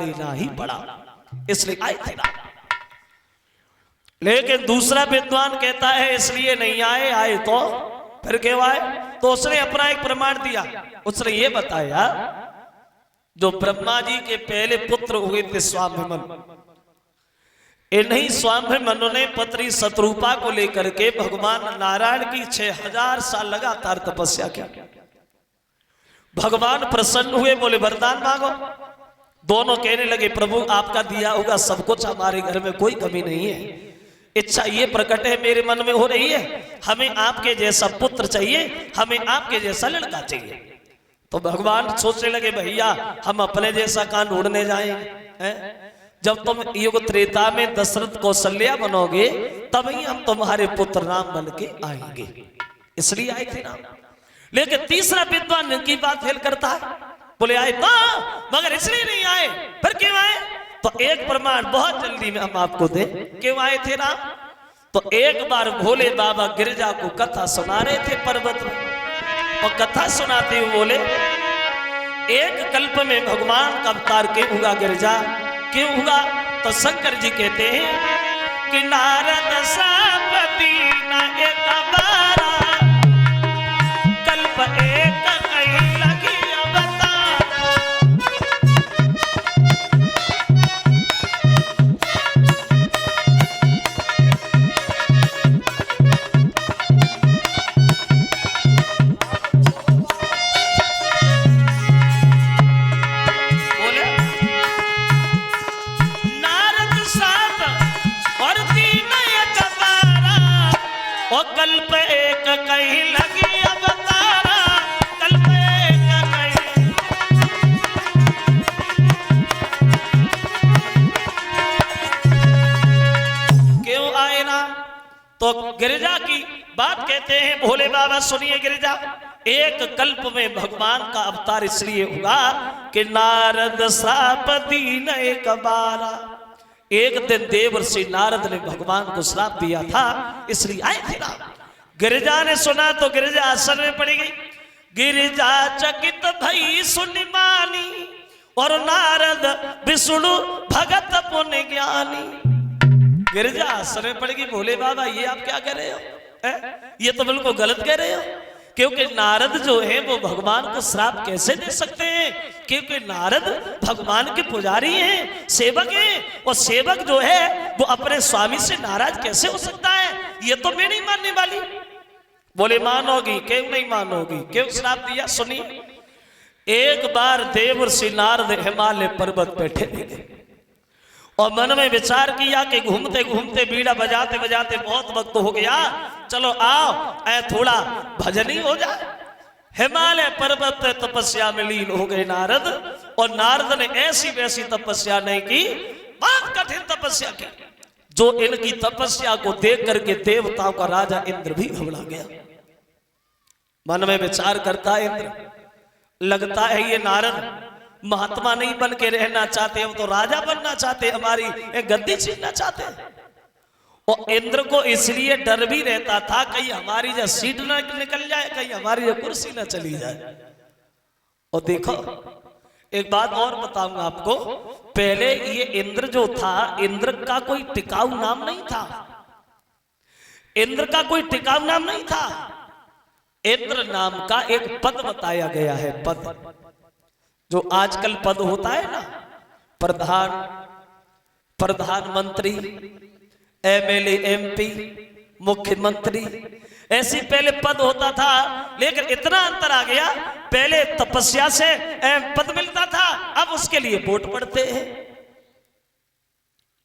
लेना ही पड़ा, इसलिए आए थे ना। लेकिन दूसरा विद्वान कहता है इसलिए नहीं आए, आए तो फिर क्यों आए? तो उसने अपना एक प्रमाण दिया। उसने ये बताया जो ब्रह्मा जी के पहले पुत्र हुए थे स्वामिमन, इन्हीं स्वामिमनु ने पत्री शत्रुपा को लेकर के भगवान नारायण की 6000 साल लगातार तपस्या किया। भगवान प्रसन्न हुए, बोले वरदान मांगो। दोनों कहने लगे प्रभु आपका दिया होगा सब कुछ, हमारे घर में कोई कमी नहीं है, इच्छा ये प्रकट है मेरे मन में हो रही है, हमें आपके जैसा पुत्र चाहिए, हमें आपके जैसा लड़का चाहिए। तो भगवान सोचने लगे भैया हम अपने जैसा कहां ढूंढने जाएंगे, जब तुम युग त्रेता में दशरथ कौशल्या बनोगे तभी हम तुम्हारे पुत्र राम बन के आएंगे, इसलिए आए थे ना। लेकिन तीसरा विद्वान की बात फेल करता है, बोले आए तो मगर इसलिए नहीं आए, फिर क्यों आए? तो एक प्रमाण बहुत जल्दी में हम आपको दे, क्यों आए थे राम? तो एक बार भोले बाबा गिरिजा को कथा सुना रहे थे पर्वत में, और कथा सुनाते हुए बोले एक कल्प में भगवान का अवतार क्यों हुआ गिरिजा, क्यों हुआ? तो शंकर जी कहते हैं कि नारद सापति न एक बारा, कल्प एक कहीं लगी अवतार। कल्प एक कहीं लगी अवतारा, कल्प एक कहीं। क्यों आए ना? तो गिरिजा की बात कहते हैं भोले बाबा सुनिए गिरिजा, एक कल्प में भगवान का अवतार इसलिए हुआ कि नारद श्राप दीन एक बारा। एक दिन देवर्षि नारद ने भगवान को श्राप दिया था, इसलिए आए थे ना। गिरिजा ने सुना तो गिरिजा आसन में पड़ी गई। गिरिजा चकित भई सुनि मानी, और नारद विष्णु भगत पुण्य ज्ञानी। गिरिजा आसन में पड़ गई, भोले बाबा ये आप क्या कह रहे हो, ये तो बिल्कुल गलत कह रहे हो, क्योंकि नारद जो है वो भगवान को श्राप कैसे दे सकते हैं, क्योंकि नारद भगवान के पुजारी हैं, सेवक हैं, और सेवक जो है वो अपने स्वामी से नाराज कैसे हो सकता है? ये तो मैं नहीं मानने वाली। बोले मानोगी, क्यों नहीं मानोगी, क्यों श्राप दिया? सुनिए। एक बार देवर्षि नारद हिमालय पर्वत पे ठहरे थे और मन में विचार किया कि घूमते घूमते बीड़ा बजाते बजाते बहुत वक्त हो गया, चलो आओ थोड़ा भजन ही हो जाए। हिमालय पर्वत पे तपस्या में लीन हो गए नारद, और नारद ने ऐसी वैसी तपस्या नहीं की, बहुत कठिन तपस्या की, जो इनकी तपस्या को देख करके देवताओं का राजा इंद्र भी घबरा गया। मन में विचार करता है इंद्र, लगता है ये नारद महात्मा नहीं बन के रहना चाहते, हम तो राजा बनना चाहते, हमारी गद्दी छीनना चाहते हैं। और इंद्र को इसलिए डर भी रहता था कहीं हमारी जो सीट न निकल जाए, कहीं हमारी जो कुर्सी न चली जाए। और देखो एक बात और बताऊंगा आपको, पहले ये इंद्र जो था, इंद्र का कोई टिकाऊ नाम नहीं था, इंद्र का कोई टिकाऊ नाम नहीं था। इंद्र नाम का एक पद बताया गया है, पद जो आजकल पद होता है ना, प्रधान, प्रधानमंत्री, एमएलए, एमपी, मुख्यमंत्री, ऐसी पहले पद होता था। लेकिन इतना अंतर आ गया, पहले तपस्या से पद मिलता था, अब उसके लिए वोट पड़ते हैं।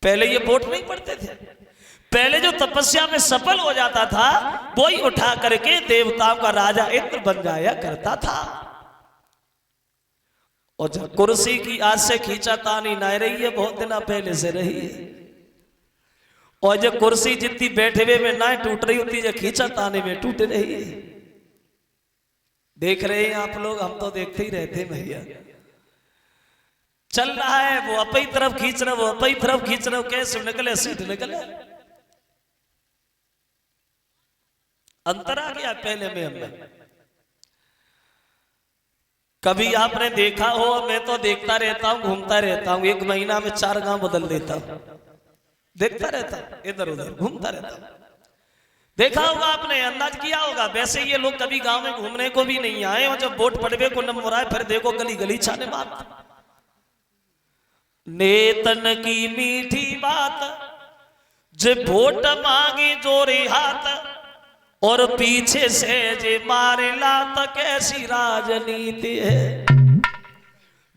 पहले ये वोट नहीं पड़ते थे, पहले जो तपस्या में सफल हो जाता था वही उठा करके देवताओं का राजा इंद्र बन जाया करता था। और जब कुर्सी की आज से खींचातानी ना रही है, बहुत दिन पहले से रही है। और जो कुर्सी जितनी बैठे हुए में ना टूट रही होती, जो खींचातानी में टूट रही है। देख रहे हैं आप लोग, हम तो देखते ही रहते भैया। चल रहा है, वो अपनी तरफ खींच रहा, वो अपनी तरफ खींच रहा, कैसे निकले, सीट निकले। अंतर आ गया पहले में हमें। कभी आपने देखा हो, मैं तो देखता रहता हूं, घूमता रहता हूं, 1 महीना में 4 गांव बदल देता हूं, देखता रहता हूं, इधर उधर घूमता रहता हूं। देखा होगा आपने, अंदाज किया होगा। वैसे ये लोग कभी गांव में घूमने को भी नहीं आए, और जब वोट पड़वे को नंबर आए फिर देखो गली गली छाने बात। नेतन की मीठी बात जे वोट मांगी जोरी हाथ, और पीछे से जे मारे लात, कैसी राजनीति है।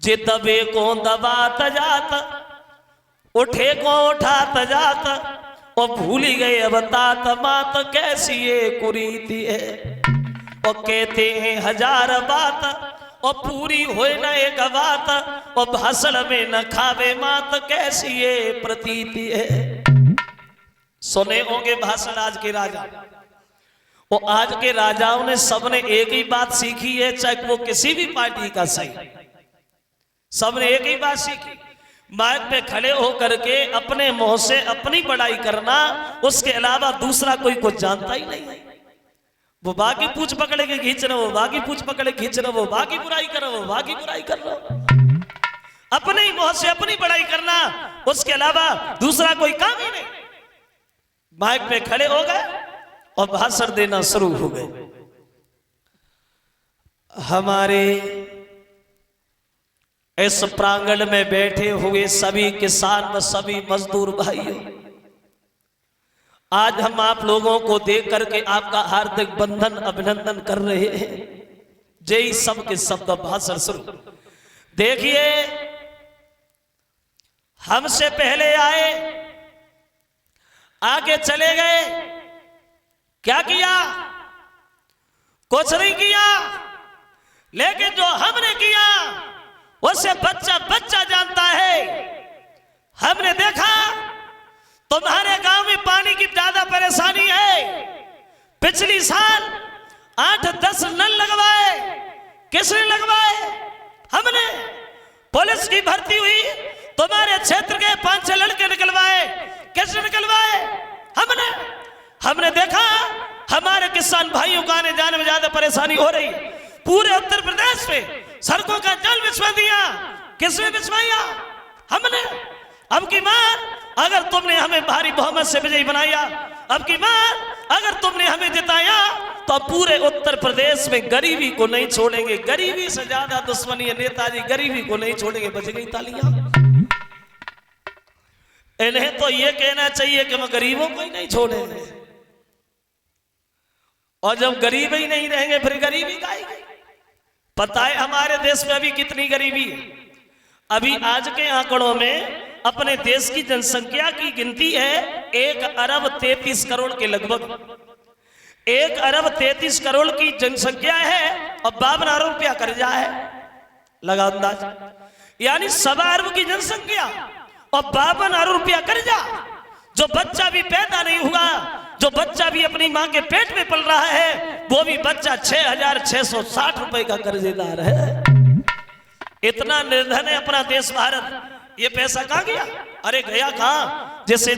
जे दबे को दबात जात, उठे को उठात जात, और भूली गए अब तात मात, कैसी ये कुरीति है। और कहते हैं 1000 बात, और पूरी होए न एक बात, और भाषण में न खावे मात, कैसी ये प्रतीति है। सुने होंगे भाषण आज के राजा, और आज के राजाओं ने सबने एक ही बात सीखी है, चाहे वो किसी भी पार्टी का सही, सबने एक ही बात सीखी, माइक पे खड़े होकर के अपने मुंह से अपनी बड़ाई करना, उसके अलावा दूसरा कोई कुछ जानता ही नहीं। वो बाकी पूछ पकड़े के खींच रहे, वो बाकी पूछ पकड़े खींच रहे, वो बाकी बुराई कर रहे, वो बाकी बुराई कर रहे, अपने ही मुंह से अपनी बड़ाई करना, उसके अलावा दूसरा कोई काम ही नहीं। माइक पे खड़े हो गए और भाषण देना शुरू हो गए। हमारे इस प्रांगण में बैठे हुए सभी किसान व सभी मजदूर भाइयों, आज हम आप लोगों को देख करके आपका हार्दिक बंधन अभिनंदन कर रहे हैं। जय सब के शब्द भाषण शुरू। देखिए, हमसे पहले आए, आगे चले गए, क्या किया? कुछ नहीं किया, लेकिन जो हमने किया उसे बच्चा बच्चा जानता है। हमने देखा तुम्हारे गांव में पानी की ज्यादा परेशानी है, पिछली साल 8-10 नल लगवाए, किसने लगवाए? हमने। पुलिस की भर्ती हुई, तुम्हारे क्षेत्र के 5-6 लड़के निकलवाए, किसने निकलवाए? हमने। हमने देखा हमारे किसान भाइयों को आने जाने में ज्यादा परेशानी हो रही, पूरे उत्तर प्रदेश में सड़कों का जल बिछवा दिया, किसने बिछवाया? हमने। अब की बार अगर तुमने हमें भारी बहुमत से विजयी बनाया, अब की बार अगर तुमने हमें जिताया, तो पूरे उत्तर प्रदेश में गरीबी को नहीं छोड़ेंगे। गरीबी से ज्यादा दुश्मनी है नेताजी, गरीबी को नहीं छोड़ेंगे। बज गई तालियां। इन्हें तो ये कहना चाहिए कि हम गरीबों को ही नहीं छोड़ेंगे, और जब गरीब ही नहीं रहेंगे फिर गरीबी का आएगी। पता है हमारे देश में अभी कितनी गरीबी है? अभी आज के आंकड़ों में अपने देश की जनसंख्या की गिनती है 1 अरब 33 करोड़ के लगभग। 1 अरब 33 करोड़ की जनसंख्या है, और 52 अरब रुपया कर्जा है। लगा अंदाज? यानी 1.25 अरब की जनसंख्या और 52 अरब रुपया कर्जा। जो बच्चा भी पैदा नहीं हुआ, जो बच्चा भी अपनी मां के पेट में पल रहा है, वो भी बच्चा 6,660 रुपए का कर्जेदार है। इतना निर्धन है अपना देश भारत। ये पैसा कहां गया? अरे गया कहां? जैसे